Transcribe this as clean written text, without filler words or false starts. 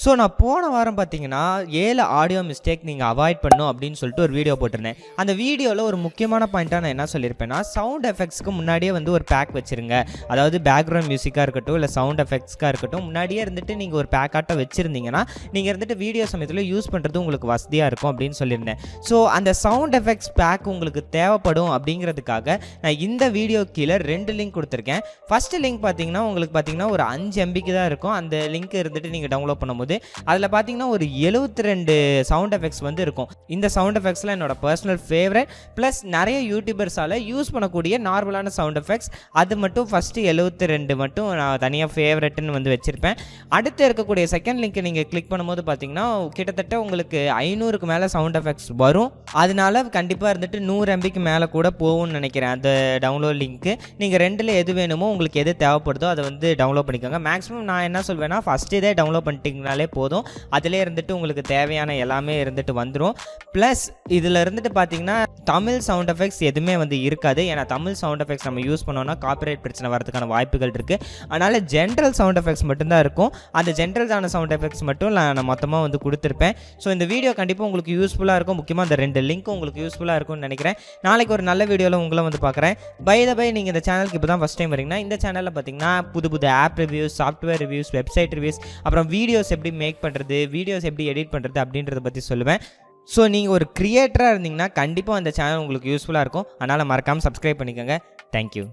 So நான் போன வாரம் பார்த்தீங்கன்னா 7 ஆடியோ மிஸ்டேக் நீங்கள் அவாய்ட் பண்ணணும் அப்படின்னு சொல்லிட்டு ஒரு வீடியோ போட்டிருந்தேன். அந்த வீடியோவில் ஒரு முக்கியமான பாயிண்ட்டாக நான் என்ன சொல்லியிருப்பேன்னா, சவுண்ட் எஃபெக்ட்ஸ்க்கு முன்னாடியே வந்து ஒரு பேக் வச்சுருங்க. அதாவது பேக்ரவுண்ட் மியூசிக்காக இருக்கட்டும் இல்லை சவுண்ட் எஃபெக்ட்ஸ்க்காக இருக்கட்டும், முன்னாடியே இருந்துட்டு நீங்கள் ஒரு பேக்காட்டம் வச்சுருந்தீங்கன்னா நீங்கள் இருந்துட்டு வீடியோ சமயத்தில் யூஸ் பண்ணுறது உங்களுக்கு வசதியாக இருக்கும் அப்படின்னு சொல்லியிருந்தேன். ஸோ அந்த சவுண்ட் எஃபெக்ட்ஸ் பேக் உங்களுக்கு தேவைப்படும் அப்படிங்கிறதுக்காக நான் இந்த வீடியோ கீழே 2 லிங்க் கொடுத்துருக்கேன். ஃபஸ்ட்டு லிங்க் பார்த்தீங்கன்னா உங்களுக்கு பார்த்தீங்கன்னா ஒரு 5 MB தான் இருக்கும். அந்த லிங்க் இருந்துட்டு நீங்கள் டவுன்லோட் பண்ணும்போது அதில் பார்த்தீங்கன்னா ஒரு 72 சவுண்ட் எஃபெக்ட்ஸ் வந்து இருக்கும். இந்த சவுண்ட் எஃபெக்ட்ஸ்லாம் என்னோட பர்சனல் ஃபேவரட், ப்ளஸ் நிறைய யூடியூபர்ஸால் யூஸ் பண்ணக்கூடிய நார்மலான சவுண்ட் எஃபெக்ட்ஸ். அது மட்டும் ஃபஸ்ட்டு 72 மட்டும் நான் தனியாக ஃபேவரட்னு வந்து வச்சுருப்பேன். அடுத்து இருக்கக்கூடிய செகண்ட் லிங்க்கை நீங்கள் கிளிக் பண்ணும்போது பார்த்தீங்கன்னா கிட்டத்தட்ட உங்களுக்கு 500க்கு மேலே சவுண்ட் எஃபெக்ட்ஸ் வரும். அதனால கண்டிப்பாக இருந்துட்டு 100 MBக்கு மேலே கூட போகும்னு நினைக்கிறேன் அந்த டவுன்லோட் லிங்க்கு. நீங்கள் 2ல் எது வேணுமோ உங்களுக்கு எது தேவைப்படுதோ அதை வந்து டவுன்லோட் பண்ணிக்கோங்க. மேக்ஸிமம் நான் என்ன சொல்வேன்னா, ஃபஸ்ட்டு இதே டவுன்லோட் பண்ணிட்டீங்கனாலே போதும். அதிலே இருந்துட்டு உங்களுக்கு தேவையான எல்லாமே இருந்துட்டு வந்துடும். ப்ளஸ் இதில் இருந்துட்டு பார்த்தீங்கன்னா தமிழ் சவுண்ட் எஃபெக்ட்ஸ் எதுவுமே வந்து இருக்காது. ஏன்னா தமிழ் சவுண்ட் எஃபெக்ட்ஸ் நம்ம யூஸ் பண்ணோன்னா காப்பிரைட் பிரச்சனை வரதுக்கான வாய்ப்புகள் இருக்குது. அதனால் ஜென்ரல் சவுண்ட் எஃபெக்ட்ஸ் மட்டும்தான் இருக்கும். அந்த ஜென்ரல்ஸான சவுண்ட் எஃபெக்ட்ஸ் மட்டும் நான் மொத்தமாக வந்து கொடுத்துருப்பேன். ஸோ இந்த வீடியோ கண்டிப்பாக உங்களுக்கு யூஸ்ஃபுல்லாக இருக்கும். முக்கியமாக அந்த 2 லிங்க்கும் உங்களுக்கு யூஸ்ஃபுல்லாக இருக்கும்னு நினைக்கிறேன். நாளைக்கு ஒரு நல்ல வீடியோவில் உங்களை வந்து பார்க்குறேன். பை நீங்கள் இந்த சேனலுக்கு இப்போ தான் ஃபஸ்ட் டைம் வரீங்கன்னா, இந்த சேனலில் பார்த்தீங்கன்னா புது app reviews, software reviews, website reviews, அப்புறம் வீடியோஸ் எப்படி மேக் பண்ணுறது, வீடியோஸ் எப்படி எடிட் பண்ணுறது அப்படின்றத பற்றி சொல்லுவேன். ஸோ நீங்கள் ஒரு கிரியேட்டராக இருந்தீங்கன்னா கண்டிப்பாக அந்த சேனல் உங்களுக்கு யூஸ்ஃபுல்லாக இருக்கும். அதனால் மறக்காமல் சப்ஸ்கிரைப் பண்ணிக்கோங்க. தேங்க்யூ.